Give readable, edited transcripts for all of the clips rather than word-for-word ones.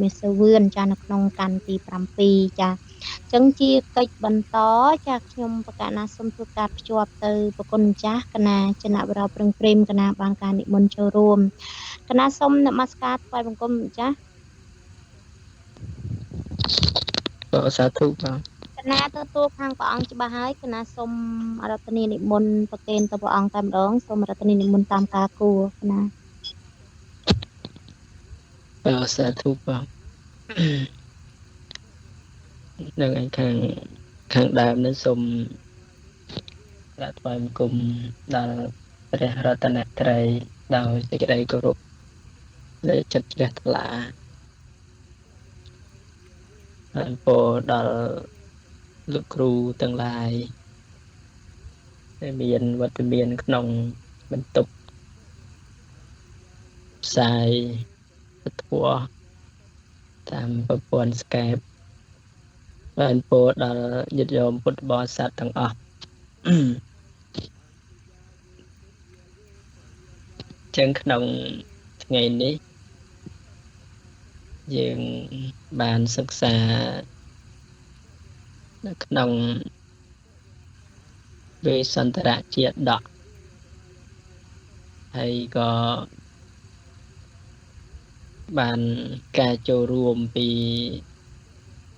មេសវឿនចានៅក្នុងកាន់ទី7ចាចឹងជាកិច្ចបន្តចាខ្ញុំបកណាសូមធ្វើការភ្ជាប់ទៅប្រគុណម្ចាស់គណៈចំណាក់បរោប្រឹងព្រែមគណៈបានការនិមន្តចូលរួមគណៈសូមនមស្ការថ្វាយបង្គំម្ចាស់សាធុបងគណៈទទួលខាងព្រះអង្គច្បាស់ហើយគណៈសូមរតនានិមន្តប្រគេនទៅព្រះអង្គតែម្ដងសូមរតនានិមន្តតាមការគួរគណៈសាធុបងនឹងឯខាងដើមនេះសូមក្រាបថ្វាយបង្គំដល់ព្រះរតនត្រ័យដោយសេចក្តីគោរពលើចិត្តជ្រះថ្លាហើយពោដល់លោកគ្រូទាំងឡាយដែលមានវត្តមានក្នុងបន្ទប់ផ្សាយពធតាមប្រព័ន្ធ Skype ហើយពោដល់ញាតិញោមពុទ្ធបរិស័ទទាំងអស់ចឹងក្នុងថ្ងៃនេះយើងបានសិក្សានៅក្នុងវេសន្តរជាដកហើយក៏បានការចូលរួមពី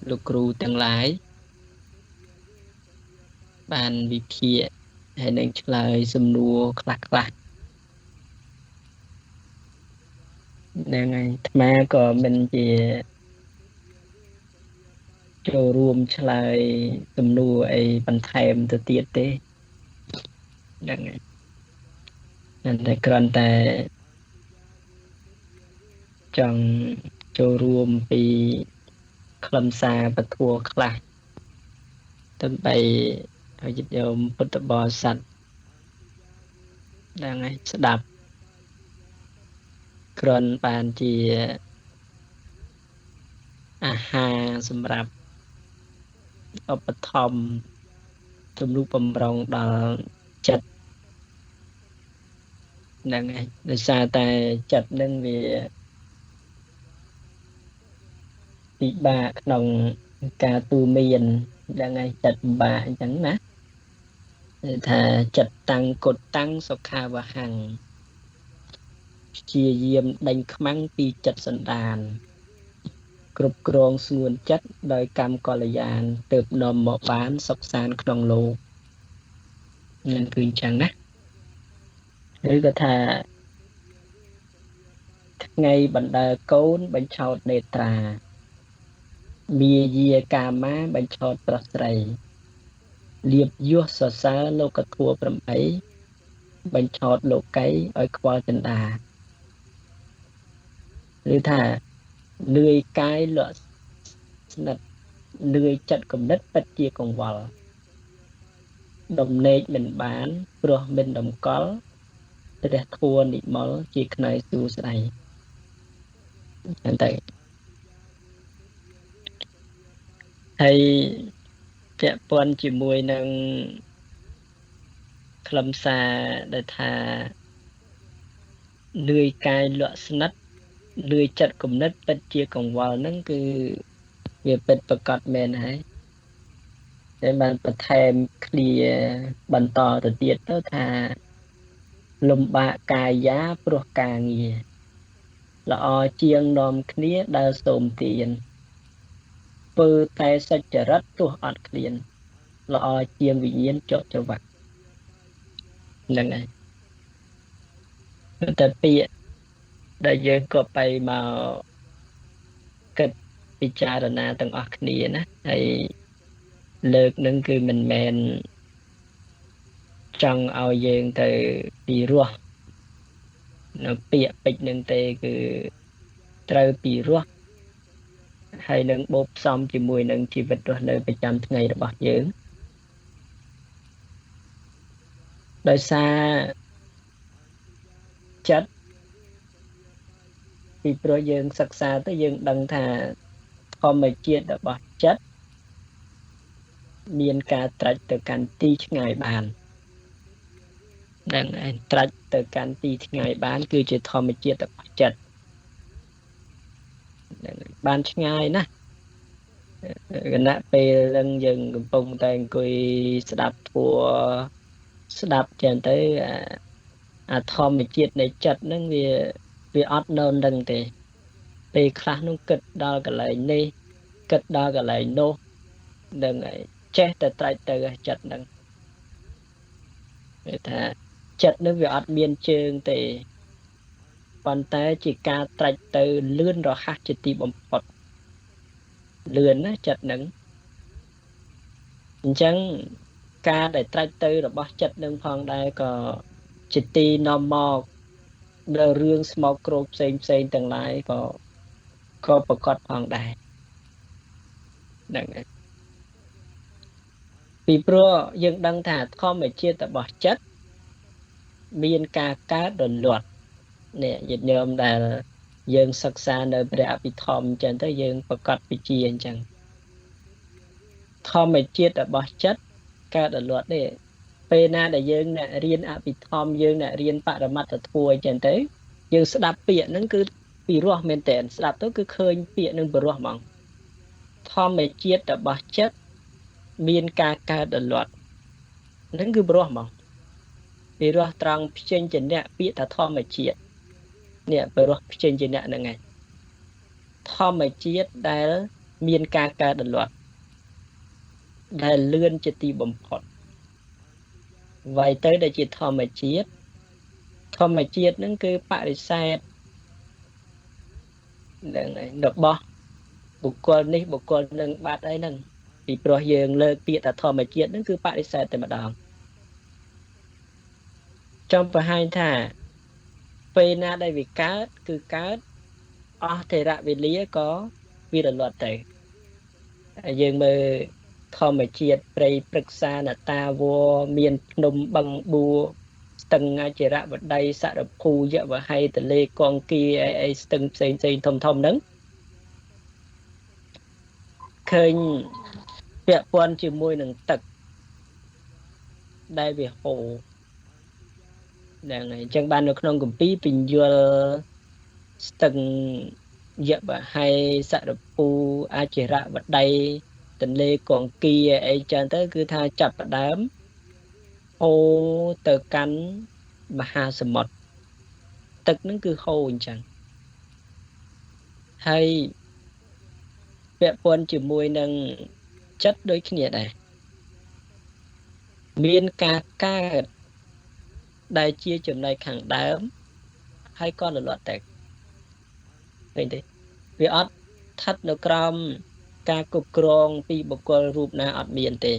លោកគ្រូទាំងឡាយបានវិភាគហើយនឹងឆ្លើយសំណួរខ្លះហ្នឹងហើយអាត្មាក៏មិនជាចូលរួមឆ្លើយសំណួរអីបន្ថែមទៅទៀតទេហ្នឹងហើយតែគ្រាន់តែចង់ចូលរួមពីខ្លឹមសារពធខ្លះដើម្បីឲ្យញាតិញោមពុទ្ធបរិស័ទហ្នឹងហើយស្ដាប់គ្រាន់បានជាអាហារសម្រាប់ឧបត្ថម្ភទំនុកបំរុងដល់ចិត្តហ្នឹងហើយដោយសារតែចិត្តហ្នឹងវាពិបាកក្នុងការទូមានហ្នឹងហើយចិត្តពិបាកអញ្ចឹងណាគឺថាចិត្តតាំងគុតតាំងសុខាវហੰព្យាយាមដេញខ្មាំងពីចិត្តសន្តានគ្រប់គ្រងស្ងួនចិត្តដោយកម្មកល្យានទើបនាំមកបានសុខសាន្តក្នុងលោកនឹងគឺអញ្ចឹងណាឬក៏ថាថ្ងៃបណ្ដើកូនបញ្ឆោតនេត្រាមាយាកាមាបញ្ឆោតប្រុសស្រីលៀបយោះសរសើរលោកធัว8បញ្ឆោតលោកីឲ្យខ្វល់ចិន្តាឬថាលឿយកាយលក់ស្និទ្ធលឿយចិត្តគំនិតពិតជាកង្វល់ដំណេកមិនបានព្រោះមិនដំកល់ព្រះធัวនិមលជាខ្នើយសួស្ដីអញ្ចឹងទៅហើយពាក់ព័ន្ធជាមួយនឹងខ្លឹមសារដែលថាលឿយកាយលក់ស្និទ្ធលឿយចិត្តគំនិតពិតជាកង្វល់ហ្នឹងគឺវាពិតប្រកបមែនហើយតែបានបន្ថែមឃ្លាបន្តទៅទៀតទៅថាលំបាកកាយាព្រោះការងារល្អជាងនាំគ្នាដើរសូមទានពើតែសច្ចរិតទោះអត់ឃ្លានល្អជាងវិញ្ញាណចុចច្រវាក់ហ្នឹងហើយតែពាក្យដែលយើងក៏ไปមកគិតពិចារណាទាំងអស់គ្នាណាហើយលើកនឹងគឺមិនមែនចង់ឲ្យយើងទៅពីរោះនៅពាក្យពេចន៍នឹងទេគឺត្រូវពីរោះហើយនឹងបូកផ្សំជាមួយនឹងជីវិតរស់នៅប្រចាំថ្ងៃរបស់យើងដោយសារចិត្តពីព្រោះយើងសិក្សាទៅយើងដឹងថាធម្មជាតិរបស់ចិត្តមានការត្រាច់ទៅកាន់ទីឆ្ងាយបាននឹងឯងត្រាច់ទៅកាន់ទីឆ្ងាយបានគឺជាធម្មជាតិរបស់ចិត្ត បានឆ្ងាយណាស់គណៈពេលនឹងយើងកំពុងតែអង្គុយស្ដាប់ធัวស្ដាប់ចឹងទៅអាធម្មជាតិនៃចិត្តហ្នឹងវាអត់នៅនឹងទេពេលខ្លះនោះគិតដល់កន្លែងនេះគិតដល់កន្លែងនោះនឹងហើយចេះតែត្រេកទៅចិត្តហ្នឹងគេថាចិត្តនឹងវាអត់មានជើងទេប៉ុន្តែជាការត្រេកទៅលឿនរហ័សជាទីបំផុតលឿនណាចិត្តនឹងអញ្ចឹងការដែលត្រេកទៅរបស់ចិត្តនឹងផងដែរក៏ជាទីនាំមកដល់រឿងស្មោកគ្រោកផ្សេងទាំងឡាយក៏ប្រកបផងដែរហ្នឹងហើយពីព្រោះយើងដឹងថាធម្មជាតិរបស់ចិត្តមានការកើតរលត់នេះញាតិញោមដែលយើងសិក្សានៅព្រះអភិធម្មអញ្ចឹងទៅយើងប្រកបវិជាអញ្ចឹងធម្មជាតិរបស់ចិត្តកើតរលត់ទេពេលណាដែលយើងអ្នករៀនអភិធម្មយើងអ្នករៀនបរមត្តធម៌អញ្ចឹងទៅយើងស្ដាប់ពាក្យហ្នឹងគឺពីរោះមែនតើស្ដាប់ទៅគឺឃើញពាក្យហ្នឹងពីរោះហ្មងធម្មជាតិរបស់ចិត្តមានការកើតរលត់ហ្នឹងគឺពីរោះហ្មងពីរោះត្រង់ផ្ចេញជាអ្នកពាក្យថាធម្មជាតិនេះពីរោះផ្ចេញជាអ្នកហ្នឹងឯងធម្មជាតិដែលមានការកើតរលត់ដែលលឿនជាទីបំផុតអ្វីទៅដែលជាធម្មជាតិហ្នឹងគឺបរិសេធហ្នឹងឯងរបស់បុគ្គលនេះបុគ្គលនឹងបាត់អីហ្នឹងពីព្រោះយើងលើកពាក្យថាធម្មជាតិហ្នឹងគឺបរិសេធតែម្ដងចង់បង្ហាញថាពេលណាដែលវាកើតគឺកើតអស់ថេរវេលាក៏វារលត់ទៅយើងមើលធម្មជាតិព្រៃព្រឹក្សានតាវរមានភ្នំបឹងបួស្ទឹងអចិរវដីសារភូយវហ័យទលេកងគីអីស្ទឹងផ្សេងធំហ្នឹងឃើញពាក់ព័ន្ធជាមួយនឹងទឹកដែលវាហូរហ្នឹងហើយអញ្ចឹងបាននៅក្នុងគម្ពីរពញ្យល់ស្ទឹងយវហ័យសារភូអចិរវដីទន្លេកងគីអីចឹងទៅគឺថាចាប់ផ្ដើមហូរទៅកាន់មហាសមុទ្រទឹកហ្នឹងគឺហូរអញ្ចឹងហើយពាក់ព័ន្ធជាមួយនឹងចិត្តដូចគ្នាដែរមានការកើតដែលជាចំណែកខាងដើមហើយក៏រលត់ទៅឃើញទេវាអត់ស្ថិតនៅក្រោមការគ្រប់គ្រងពីបុគ្គលរូបណាអត់មានទេ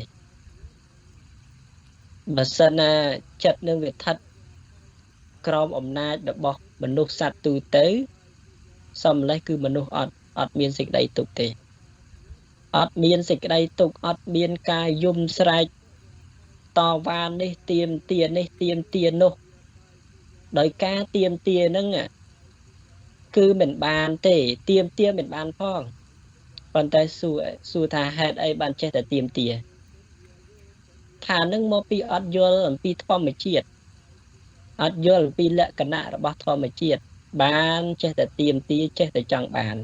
បើសិនណាចិត្តនឹងវាស្ថិតក្រោមអំណាចរបស់មនុស្សសត្វទូទៅសំលេះគឺមនុស្សអត់មានសេចក្តីទុក្ខទេអត់មានសេចក្តីទុក្ខអត់មានការយំស្រែកតវ៉ានេះទាមទារនេះទាមទារនោះដោយការទាមទារហ្នឹងគឺមិនបានទេទាមទារមិនបានផងប៉ុន្តែសួរថាហេតុអីបានចេះតែទាមទារថានឹងមកពីអត់យល់អំពីធម្មជាតិអត់យល់អំពីលក្ខណៈរបស់ធម្មជាតិបានចេះតែទាមទារចេះតែចង់បាន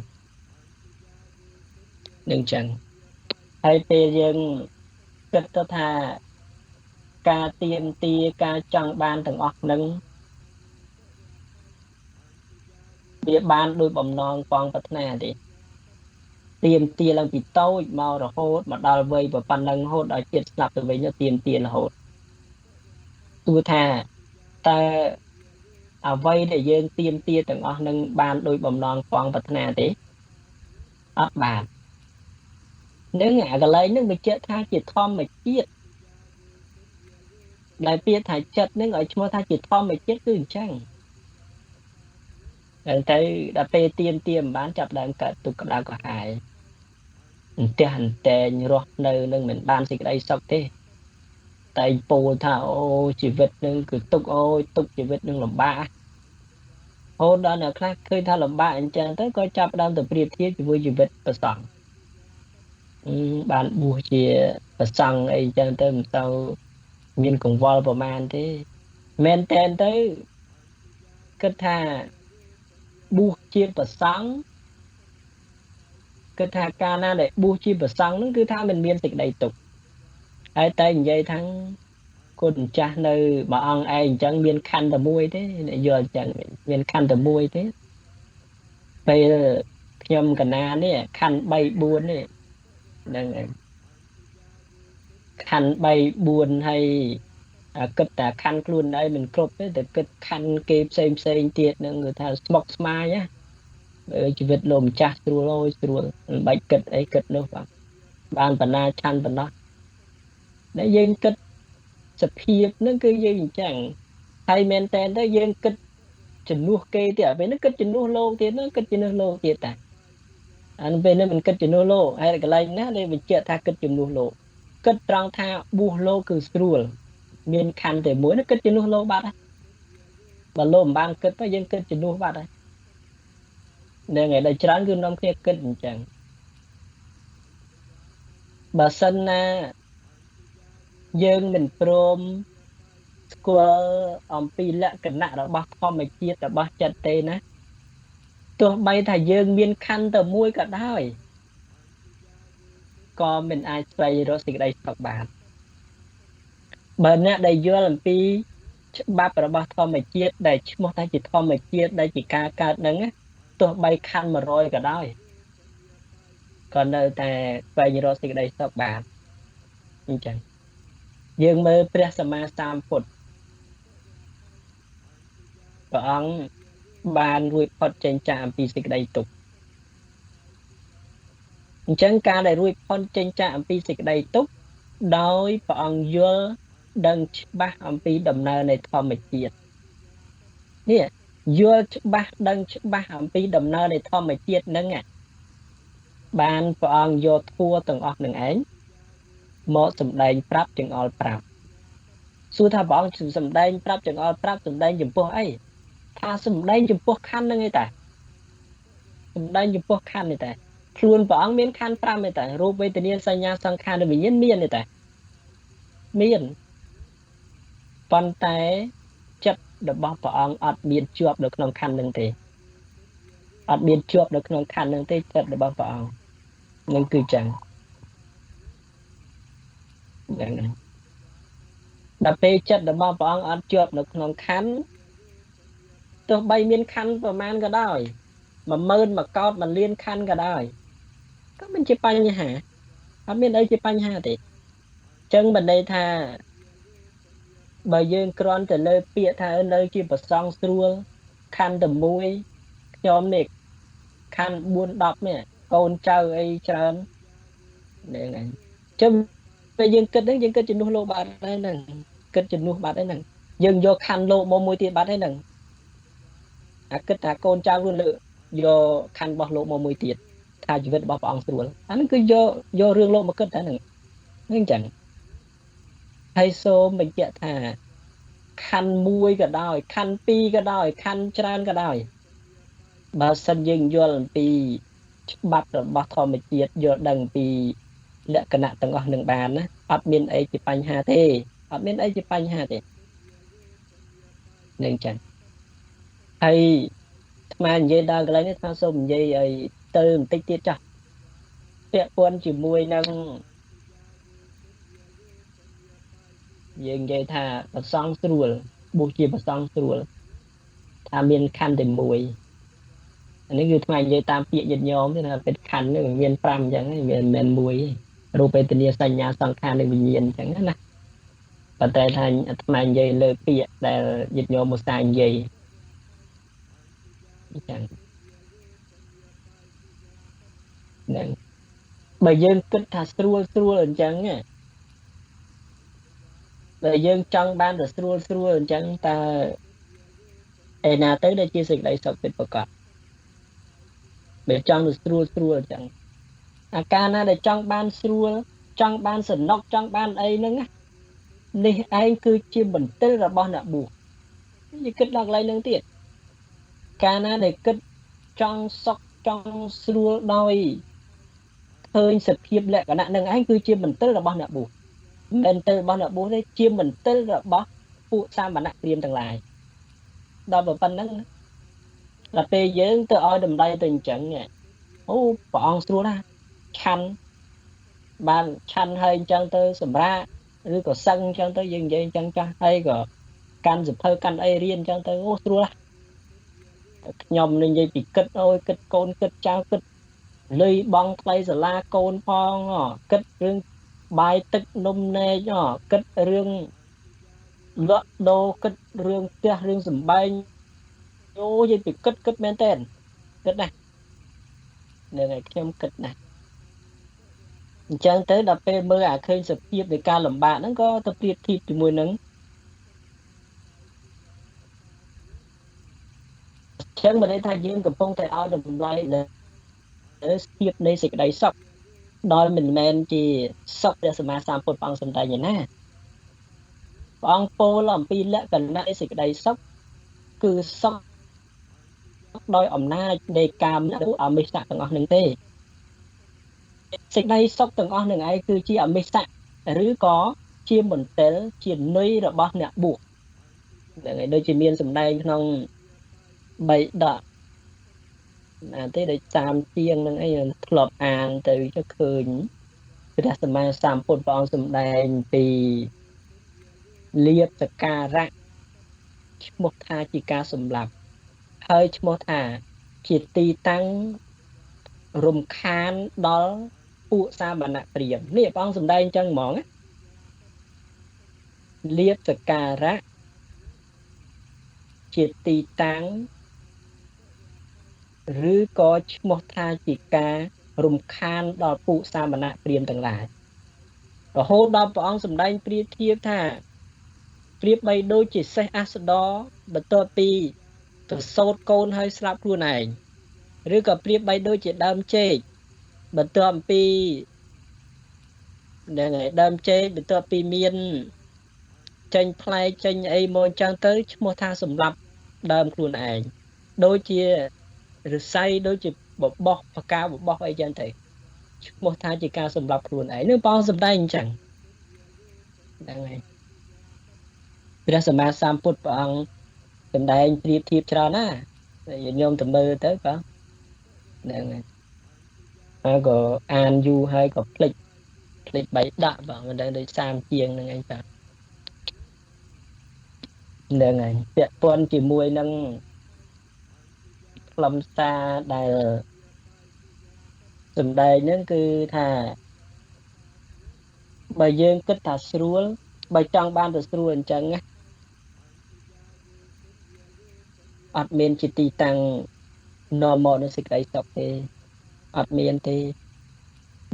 នឹងចឹងហើយពេលយើងគិតទៅថាការទាមទារការចង់បានទាំងអស់ហ្នឹងវាបានដោយបំណងផងប្រាថ្នាទេទាមទារឡើងពីតូចមករហូតមកដល់វ័យប៉ុណ្ណឹងរហូតដល់ជាតិស្លាប់ទៅវិញទៅទាមទាររហូតទោះថាតើអ្វីដែលយើងទាមទារទាំងអស់នឹងបានដោយបំណងផងប្រាថ្នាទេអត់បាននឹងអាកន្លែងនឹងបញ្ជាក់ថាជាធម្មជាតិដែលពាក្យថាចិត្តនឹងឲ្យឈ្មោះថាជាធម្មជាតិគឺអញ្ចឹងតែដល់ពេលទាមទារមិនបានចាប់ដើមកើតទុក្ខក្តៅក្រហាយអន្ទះអន្តែងរស់នៅនឹងមិនបានសេចក្តីសុខទេតែពោលថាអូជីវិតនឹងគឺទុក្ខអូយទុក្ខជីវិតនឹងលំបាកហូតដល់អ្នកខ្លះឃើញថាលំបាកអញ្ចឹងទៅក៏ចាប់ដើមទៅប្រៀបធៀបជាមួយជីវិតប្រសង់បានបួសជាប្រសង់អីចឹងទៅមិនទៅមានកង្វល់ប្រមាណទេមែនតែនទៅគិតថាបួសជាប្រសង់ គឺថាការណាដែលបួសជាប្រសង់ហ្នឹងគឺថាមិនមានសេចក្តីទុក្ខហើយតែនិយាយថាគុណម្ចាស់នៅមួយអង្គឯងអញ្ចឹងមានខណ្ឌតែមួយទេយល់អញ្ចឹងមានខណ្ឌតែមួយទេពេលខ្ញុំកណានេះខណ្ឌ3 4នេះហ្នឹងឯងខណ្ឌ3 4ហើយគិតតែខណ្ឌខ្លួនឯងមិនគ្រប់ទេតែគិតខណ្ឌគេផ្សេងទៀតហ្នឹងគឺថាស្មុកស្មាញណាជីវិតលោកម្ចាស់ស្រួលអើយស្រួលមិនបាច់គិតអីគិតនោះបានបណ្ណាឆាន់បណ្ណោះដែលយើងគិតសភាពហ្នឹងគឺយើងអញ្ចឹងហើយមែនតើទៅយើងគិតជំនួសគេទៀតពេលហ្នឹងគិតជំនួសលោកទៀតហ្នឹងគិតជំនួសលោកទៀតតាអានពេលនេះមិនគិតជំនួសលោកហើយកន្លែងណាដែលបញ្ជាក់ថាគិតជំនួសលោកគិតត្រង់ថាបួសលោកគឺស្រួលមានខណ្ឌតែមួយនោះគិតជំនួសលោកបាត់ហើយបើលោកមិនបានគិតទៅយើងគិតជំនួសបាត់ហើយហ្នឹងហើយដល់ច្រើនគឺនាំគ្នាគិតអញ្ចឹងបើសិនណាយើងមិនព្រមស្គាល់អំពីលក្ខណៈរបស់ធម្មជាតិរបស់ចិត្តទេណាទោះបីថាយើងមានខណ្ឌតែមួយក៏ដោយក៏មិនអាចស្វែងរកសេចក្តីសុខបានបើអ្នកដែលយល់អំពីច្បាប់របស់ធម្មជាតិដែលឈ្មោះថាជាធម្មជាតិដែលជាការកើតហ្នឹងទោះបីខណ្ឌ100ក៏ដោយក៏នៅតែស្វែងរកសេចក្តីសុខបានអញ្ចឹងយើងមើលព្រះសម្មាសម្ពុទ្ធព្រះអង្គបានរួចផុតចេញចាកអំពីសេចក្តីទុក្ខអញ្ចឹងការដែលរួចផុតចេញចាកអំពីសេចក្តីទុក្ខដោយព្រះអង្គយល់ដឹងច្បាស់អំពីដំណើរនៃធម្មជាតិនេះយល់ច្បាស់ដឹងច្បាស់អំពីដំណើរនៃធម្មជាតិហ្នឹងបានព្រះអង្គយកធัวទាំងអស់នឹងឯងមកសម្ដែងប្រាប់ចង្អុលប្រាប់សួរថាព្រះអង្គសម្ដែងប្រាប់ចង្អុលប្រាប់សម្ដែងចំពោះអីថាសម្ដែងចំពោះខណ្ឌហ្នឹងឯតាសម្ដែងចំពោះខណ្ឌនេះតាខ្លួនព្រះអង្គមានខណ្ឌ5ឯតារូបវេទនាសញ្ញាសង្ខារវិញ្ញាណមានឯតាមានប៉ុន្តែចិត្តរបស់ព្រះអង្គអត់មានជាប់នៅក្នុងខណ្ឌហ្នឹងទេអត់មានជាប់នៅក្នុងខណ្ឌហ្នឹងទេចិត្តរបស់ព្រះអង្គនឹងគឺចឹងយ៉ាងហ្នឹងដល់ពេលចិត្តរបស់ព្រះអង្គអត់ជាប់នៅក្នុងខណ្ឌទោះបីមានខណ្ឌប្រមាណក៏ដោយ10000មកកោត1លានខណ្ឌក៏ដោយក៏មិនជាបញ្ហាអត់មានអីជាបញ្ហាទេចឹងមិនន័យថាបើយើងគ្រាន់តែលើពាក្យថានៅជាប្រសង់ស្រួលខណ្ឌតែមួយខ្ញុំនេះខណ្ឌ4 10នេះកូនចៅអីច្រើនហ្នឹងឯងចឹងពេលយើងគិតហ្នឹងយើងគិតជំនួសលោកបាត់ហើយហ្នឹងគិតជំនួសបាត់ហើយហ្នឹងយើងយកខណ្ឌលោកមកមួយទៀតបាត់ហើយហ្នឹងអាគិតថាកូនចៅខ្លួនលើយកខណ្ឌរបស់លោកមកមួយទៀតថាជីវិតរបស់ព្រះអង្គស្រួលអាហ្នឹងគឺយករឿងលោកមកគិតតែហ្នឹងអញ្ចឹងហើយសូមបញ្ជាក់ថាខណ្ឌ1ក៏ដោយខណ្ឌ2ក៏ដោយខណ្ឌច្រើនក៏ដោយបើសិនយើងយល់អំពីច្បាប់របស់ធម្មជាតិយល់ដឹងពីលក្ខណៈទាំងអស់នឹងបានណាអត់មានអីជាបញ្ហាទេអត់មានអីជាបញ្ហាទេនឹងចឹងហើយស្មាននិយាយដល់កន្លែងនេះថាសូមនិយាយឲ្យទៅបន្តិចទៀតចាស់ពាក់ព័ន្ធជាមួយនឹងយើងនិយាយថាប្រសង់ស្រួលបួសជាប្រសង់ស្រួលថាមានខណ្ឌតែមួយអានេះគឺថ្មនិយាយតាមពាក្យញាតិញោមទេណាពេលខណ្ឌនេះមាន5អញ្ចឹងមិនមែនមួយរូបវេទនាសញ្ញាសង្ខារនៃវិញ្ញាណអញ្ចឹងណាប៉ុន្តែថាអាត្មានិយាយលើពាក្យដែលញាតិញោមមកសានិយាយអញ្ចឹងហ្នឹងបើយើងគិតថាស្រួលអញ្ចឹងបើយើងចង់បានតែស្រួលអញ្ចឹងតើឯណាទៅដែលជាសេចក្តីសុខពិតប្រាកដបើចង់ទៅស្រួលអញ្ចឹងអាការណាដែលចង់បានស្រួលចង់បានសំណុកចង់បានអីហ្នឹងនេះឯងគឺជាបន្ទិលរបស់អ្នកបួសនិយាយគិតដល់កន្លែងហ្នឹងទៀតកាលណាដែលគិតចង់សុខចង់ស្រួលដោយឃើញសភាពលក្ខណៈហ្នឹងឯងគឺជាបន្ទិលរបស់អ្នកបួសមិនទៅរបស់អ្នកបួសទេជាបន្ទិលរបស់ពួកសាមណៈព្រាហ្មណ៍ទាំងឡាយដល់ប៉ុណ្ណឹងដល់ពេលយើងទៅឲ្យតម្លៃទៅអញ្ចឹង អូព្រះអង្គស្រួលណាស់ឆាន់បានឆាន់ហើយអញ្ចឹងទៅសម្រាប់ឬក៏សឹងអញ្ចឹងទៅយើងនិយាយអញ្ចឹងចាស់ហើយក៏កាន់សភៅកាន់អីរៀនអញ្ចឹងទៅអូស្រួលណាស់ខ្ញុំនិយាយពីគិតអូយគិតកូនគិតចៅគិតលុយបងថ្លៃសាលាកូនផងគិតរឿងបាយទឹកនំនែកគិតរឿងលក់ដូរគិតរឿងផ្ទះរឿងសម្បែងអូនិយាយពីគិតមែនតើគិតណាស់នឹងឲ្យខ្ញុំគិតណាស់អញ្ចឹងទៅដល់ពេលមើលអាឃើញសភាពនៃការលំបាកហ្នឹងក៏ទៅប្រៀបធៀបជាមួយនឹងអញ្ចឹងមិនន័យថាយើងកំពុងតែឲ្យតម្លៃលើសភាពនៃសេចក្តីសុខដោយមិនមែនជាសុខដែលសម្មាសម្ពុទ្ធព្រះអង្គសម្ដែងឯណាព្រះអង្គពោលអំពីលក្ខណៈនៃសេចក្តីសុខគឺសុខដោយអំណាចនៃកាមឬអមិស្សៈទាំងអស់នឹងទេសេចក្តីសុខទាំងអស់នឹងឯងគឺជាអមិស្សៈឬក៏ជាមន្ទិលជានុយរបស់អ្នកបួសហ្នឹងហើយដូចជាមានសម្ដែងក្នុងបីដកណាទេដូចតាមជាងហ្នឹងអីធ្លាប់អានទៅចុះឃើញព្រះសម្មាសម្ពុទ្ធព្រះអង្គសម្ដែងពីលៀបសការៈឈ្មោះថាជាការសម្លាប់ហើយឈ្មោះថាជាទីតាំងរំខានដល់ពួកសាមណព្រាហ្មណ៍នេះព្រះអង្គសម្ដែងអញ្ចឹងហ្មងណាលៀបសការៈជាទីតាំងឬក៏ឈ្មោះថាជាការរំខានដល់ពួកសាមណព្រាហ្មណ៍ទាំងឡាយរហូតដល់ព្រះអង្គសម្ដែងប្រៀបធៀបថាប្រៀបបីដូចជាសេះអាសដរបន្ទាប់ពីទៅសោតកូនហើយស្លាប់ខ្លួនឯងឬក៏ប្រៀបបីដូចជាដើមចេកបន្ទាប់ពីហ្នឹងហើយដើមចេកបន្ទាប់ពីមានចេញផ្លែចេញអីមកអញ្ចឹងទៅឈ្មោះថាសម្លាប់ដើមខ្លួនឯងដូចជាឫស្សីដូចជាបបោះបកាបបោះអីចឹងទៅឈ្មោះថាជាការសម្លាប់ខ្លួនឯងនឹងព្រះអង្គសម្ដែងអញ្ចឹងហ្នឹងហើយព្រះសម្មាសម្ពុទ្ធព្រះអង្គសម្ដែងប្រៀបធៀបច្រើនណាស់ញោមទៅមើលទៅបងហ្នឹងហើយហើយក៏អានយូរហើយក៏ភ្លេចបៃដាក់បងមិនដឹងដូច30ជាងហ្នឹងអីបងហ្នឹងហើយពាក់ព័ន្ធជាមួយនឹងខ្លឹមសារដែលសម្ដែងហ្នឹងគឺថាបើយើងគិតថាស្រួលបើចង់បានទៅស្រួលអញ្ចឹងណាអត់មានជាទីតាំងនាំមកនៅសេចក្តីសុខទេអត់មានទេ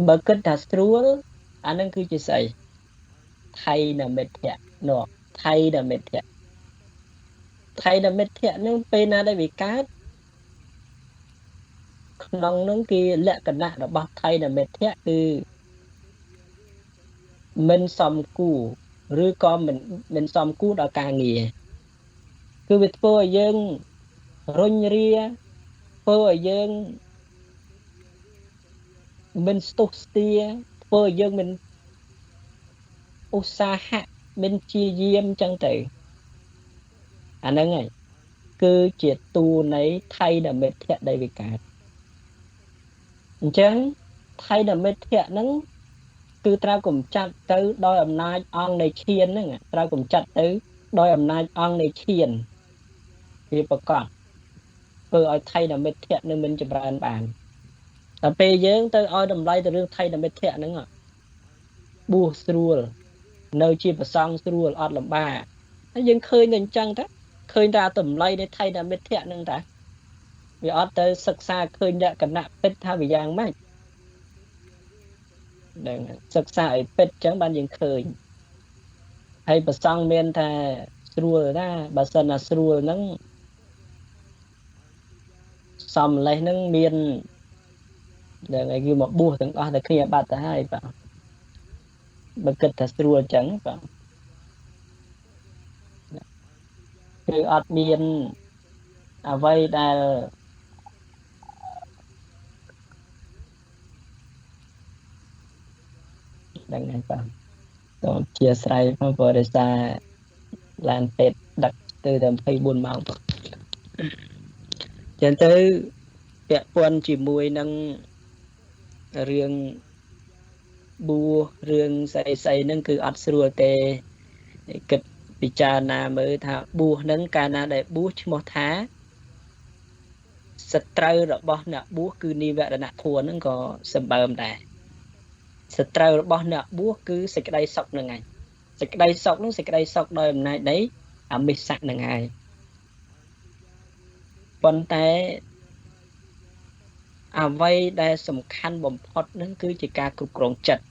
បើគិតថាស្រួលអានឹងគឺជាស្អីថៃនមិទ្ធៈនោះថៃនមិទ្ធៈនឹងពេលណាដែលវាកើតក្នុងនោះគេលក្ខណៈរបស់ថៃនមិទ្ធៈគឺមិនសមគួរឬក៏មិនសមគួរដល់ការងារគឺវាធ្វើឲ្យយើងរុញរាធ្វើឲ្យយើងមិនស្ទុះស្ទាធ្វើឲ្យយើងមិនឧស្សាហៈមិនជាយាមចឹងទៅអាហ្នឹងហើយគឺជាតួនៃថៃនមិទ្ធៈដែលវាកើតអញ្ចឹងថៃនមិទ្ធៈហ្នឹងគឺត្រូវកម្ចាត់ទៅដោយអំណាចអង្គនៃឈានហ្នឹងត្រូវកម្ចាត់ទៅដោយអំណាចអង្គនៃឈានវាប្រកបធ្វើឲ្យថៃនមិទ្ធៈនឹងមិនចម្រើនបានតែពេលយើងទៅឲ្យតម្លៃទៅរឿងថៃនមិទ្ធៈហ្នឹងបួសស្រួលនៅជាប្រសង់ស្រួលអត់លំបាកហើយយើងឃើញតែអញ្ចឹងតាឃើញតែតម្លៃនៃថៃនមិទ្ធៈហ្នឹងតាវាអត់ទៅសិក្សាឃើញលក្ខណៈពិតថាវាយ៉ាងម៉េចដឹងសិក្សាឲ្យពិតអញ្ចឹងបានយើងឃើញហើយប្រសង់មានថាស្រួលណាបើសិនណាស្រួលហ្នឹងសំលេះហ្នឹងមានដឹងឲ្យគេមកបួសទាំងអស់តែគ្នាបាត់ទៅហើយបាទបើគិតថាស្រួលអញ្ចឹងបាទគឺអត់មានអ្វីដែលដឹងហើយបាទសូមអធិស្ឋានផងបរិសាឡានពេទ្យដឹកទៅតែ24ម៉ោងបាទចឹងទៅ ពាក់ព័ន្ធជាមួយនឹងរឿងបួសរឿងស្អីហ្នឹងគឺអត់ស្រួលទេគិតពិចារណាមើលថាបួសហ្នឹងកាលណាដែលបួសឈ្មោះថាសត្រូវរបស់អ្នកបួសគឺនិវរណធម៌ហ្នឹងក៏សម្បើមដែរសត្រូវរបស់អ្នកបួសគឺសេចក្តីសុខហ្នឹងឯងសេចក្តីសុខហ្នឹងសេចក្តីសុខដោយអំណាចនៃអមិស្សៈហ្នឹងឯងប៉ុន្តែអ្វីដែលសំខាន់បំផុតហ្នឹងគឺជាការគ្រប់គ្រងចិត្ត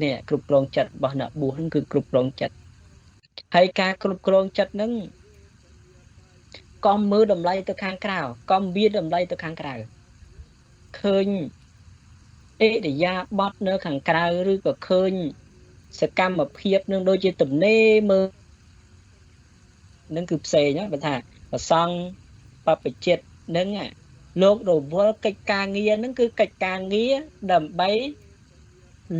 នេះគ្រប់គ្រងចិត្តរបស់អ្នកបួសហ្នឹងគឺគ្រប់គ្រងចិត្តហើយការគ្រប់គ្រងចិត្តហ្នឹងកុំមើលតម្លៃទៅខាងក្រៅកុំវាតម្លៃទៅខាងក្រៅឃើញអេរយាប័តនៅខាងក្រៅឬក៏ឃើញសកម្មភាពនឹងដូចជាទំនេរមើលនឹងគឺផ្សេងណាបើថាប្រសង់បព្វជិតនឹងលោករវល់កិច្ចការងារនឹងគឺកិច្ចការងារដើម្បី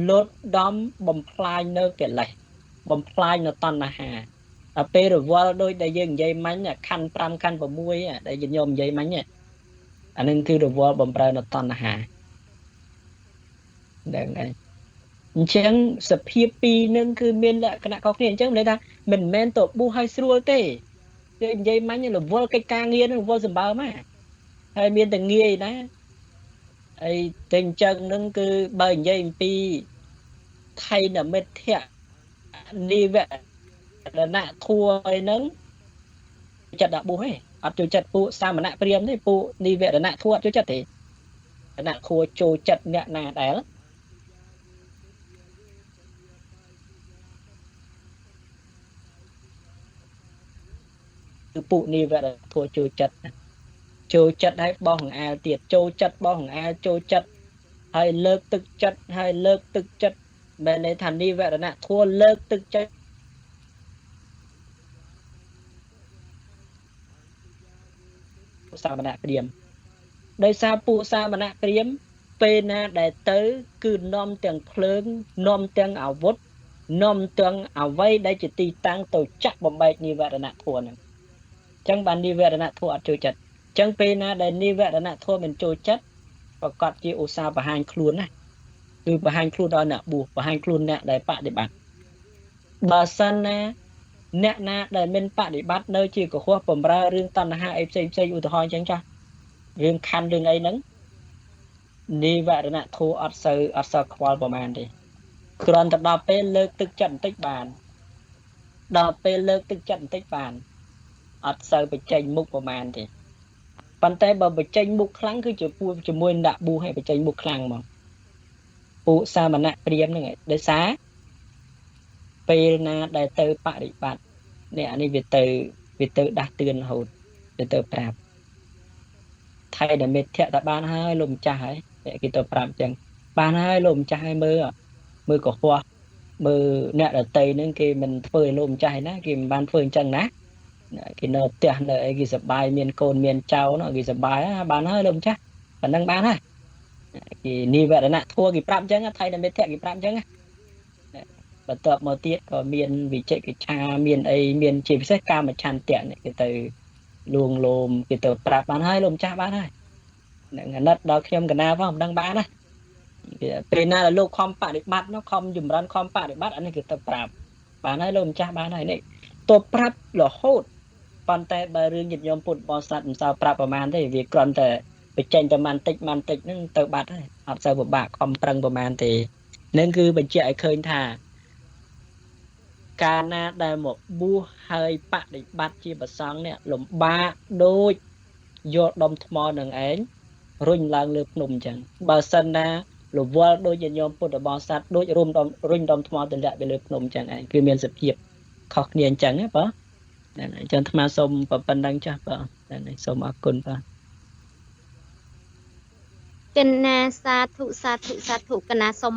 លត់ដំបំផ្លាញនៅកិលេសបំផ្លាញនៅតណ្ហាដល់ពេលរវល់ដូចដែលយើងនិយាយមិញខណ្ឌ5ខណ្ឌ6ដែលញោមនិយាយមិញអានឹងគឺរវល់បំរើនៅតណ្ហាហ្នឹងហើយអញ្ចឹងសភាពពីរនឹងគឺមានលក្ខណៈខុសគ្នាអញ្ចឹងន័យថាមិនមែនទៅបួសឲ្យស្រួលទេយើងនិយាយមិញរវល់កិច្ចការងារនឹងរវល់សម្បើមហើយមានតែងាយណាហើយតែអញ្ចឹងនឹងគឺបើនិយាយអំពីថៃនមិទ្ធៈនិវរណធัวអីហ្នឹងចិត្តដាក់បួសទេអត់ចូលចិត្តពួកសាមណៈព្រាហ្មណ៍ទេពួកនិវរណធัวអត់ចូលចិត្តទេរណធัวចូលចិត្តអ្នកណាដែលគឺពួកនិវរណធัวចូលចិត្តឲ្យបោះអង្អែលទៀតចូលចិត្តបោះអង្អែលចូលចិត្តហើយលើកទឹកចិត្តមិនន័យថានិវរណធัวលើកទឹកចិត្តសាមណៈព្រាហ្មណ៍ដោយសារពួកសាមណៈព្រាហ្មណ៍ពេលណាដែលទៅគឺនាំទាំងភ្លើងនាំទាំងអាវុធនាំទាំងអវ័យដែលជាទីតាំងទៅចាក់បំបែកនិវរណធัวហ្នឹងអញ្ចឹងបាននិវរណធัวអត់ចូលចិត្តអញ្ចឹងពេលណាដែលនិវរណធัวមិនចូលចិត្តប្រកាសជាឧស្សាហ៍បង្ហាញខ្លួនណាគឺបង្ហាញខ្លួនដល់អ្នកបួសបង្ហាញខ្លួនអ្នកដែលបដិបត្តិបើសិនណាអ្នកណាដែលមិនបដិបត្តិនៅជាកុហកបំរើរឿងតណ្ហាអីផ្សេងឧទាហរណ៍អញ្ចឹងចាស់រឿងខណ្ឌរឿងអីហ្នឹងនិវរណធัวអត់សូវខ្វល់ប្រហែលទេគ្រាន់តែដល់ពេលលើកទឹកចិត្តបន្តិចបានដល់ពេលលើកទឹកចិត្តបន្តិចបានអត់សូវបញ្ចេញមុខប្រហែលទេប៉ុន្តែបើបញ្ចេញមុខខ្លាំងគឺជាពួកជាមួយដាក់បួសឲ្យបញ្ចេញមុខខ្លាំងហ្មងពួកសាមណៈព្រាហ្មណ៍ហ្នឹងដោយសារពេលណាដែលទៅបរិបត្តិនេះអានេះវាទៅដាស់តឿនរហូតទៅប្រាប់ថៃដែលមេធៈតែបានហើយលោកម្ចាស់ហើយគេទៅប្រាប់អញ្ចឹងបានហើយលោកម្ចាស់ឲ្យមើលកុហកមើលអ្នកដតីហ្នឹងគេមិនធ្វើឲ្យលោកម្ចាស់ឯណាគេមិនបានធ្វើអញ្ចឹងណាគេនៅផ្ទះនៅអីគេសប្បាយមានកូនមានចៅនោះគេសប្បាយបានហើយលោកម្ចាស់ប៉ុណ្ណឹងបានហើយគេនិវរណធัวគេប្រាប់អញ្ចឹងថៃដែលមេធៈគេប្រាប់អញ្ចឹងបន្ទាប់មកទៀតក៏មានវិជិកិច្ឆាមានអីមានជាពិសេសកាមច្ឆន្ទៈនេះគេទៅលួងលោមគេទៅប្រាប់បានហើយលោកម្ចាស់បានហើយនឹងអាណិតដល់ខ្ញុំកណាផងមិនដឹងបានណាពេលណាដែលលោកខំបដិបត្តិនោះខំចម្រើនខំបដិបត្តិអានេះគេទៅប្រាប់បានហើយលោកម្ចាស់បានហើយនេះទៅប្រាប់រហូតប៉ុន្តែបើរឿងញាតិញោមពុទ្ធបរិស័ទមិនសូវប្រាប់ប្រហែលទេវាគ្រាន់តែបញ្ចេញតែបន្តិចហ្នឹងទៅបាត់ហើយអត់សូវពិបាកខំប្រឹងប្រហែលទេនឹងគឺបញ្ជាក់ឲ្យឃើញថាកាលណាដែលមកបួសហើយបដិបត្តិជាប្រសង់នេះលំបាកដូចយកដុំថ្មនឹងឯងរុញឡើងលើភ្នំអញ្ចឹងបើសិនណារវល់ដូចញាតិញោមពុទ្ធបរិស័ទដូចរុញដុំថ្មទម្លាក់ទៅលើភ្នំអញ្ចឹងឯងគឺមានសភាពខុសគ្នាអញ្ចឹងណាបងអញ្ចឹងអាត្មាសូមប៉ុណ្្នឹងចាស់បងសូមអរគុណបងកណាសាធុកណាសូម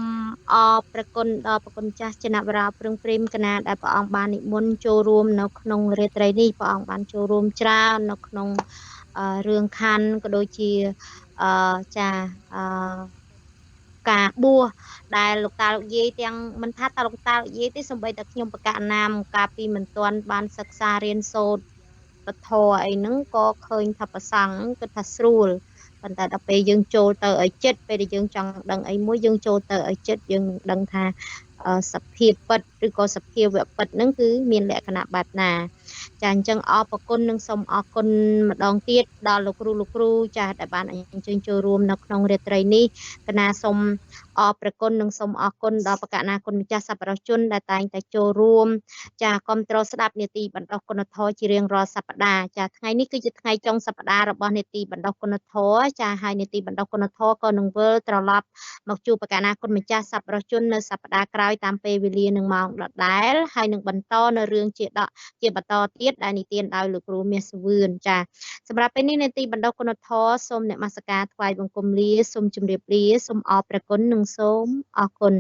អរប្រគុណដល់ប្រគុណចាស់ចំណាប់អារម្មណ៍ព្រឹងព្រីមកណាដែលព្រះអង្គបាននិមន្តចូលរួមនៅក្នុងរាត្រីនេះព្រះអង្គបានចូលរួមច្រើននៅក្នុងរឿងខណ្ឌក៏ដូចជាការបួសដែលលោកតាលោកយាយទាំងមិនថាតលោកតាលោកយាយទេសូម្បីតែខ្ញុំបកណាមកាលពីមិនទាន់បានសិក្សារៀនសូត្រពធអីហ្នឹងក៏ឃើញថាប្រសង់គឺថាស្រួល ប៉ុន្តែដល់ពេលយើងចូលទៅឲ្យចិត្តពេលដែលយើងចង់ដឹងអីមួយយើងចូលទៅឲ្យចិត្តយើងនឹងដឹងថាសភាពពិតឬក៏សភាវៈពិតហ្នឹងគឺមានលក្ខណៈបែបណាចាអញ្ចឹងអរគុណនិងសូមអរគុណម្ដងទៀតដល់លោកគ្រូចាដែលបានអញ្ជើញចូលរួមនៅក្នុងរាត្រីនេះកណាសូមអរព្រគុណនិងសូមអរគុណដល់បកណាគុណម្ចាស់សប្បុរសជនដែលតែងតែចូលរួមចាគ្រប់គ្រងស្ដាប់នេតិបណ្ដុះគុណធម៌ជារៀងរាល់សប្ដាហ៍ចាថ្ងៃនេះគឺជាថ្ងៃចុងសប្ដាហ៍របស់នេតិបណ្ដុះគុណធម៌ចាហើយនេតិបណ្ដុះគុណធម៌ក៏នឹងវិលត្រឡប់មកជួបបកណាគុណម្ចាស់សប្បុរសជននៅសប្ដាហ៍ក្រោយតាមពេលវេលានឹងម៉ោងដដែលហើយនឹងបន្តនៅរឿងជាបន្តទៀតដែលនិទានដោយលោកគ្រូមាសវឿនចាសម្រាប់ពេលនេះនេតិបណ្ដុះគុណធម៌សូមអ្នកមស្ការថ្វាយបង្គំលាសូមជម្រាបលាសូមអរព្រគុណនិងសូមអរគុណ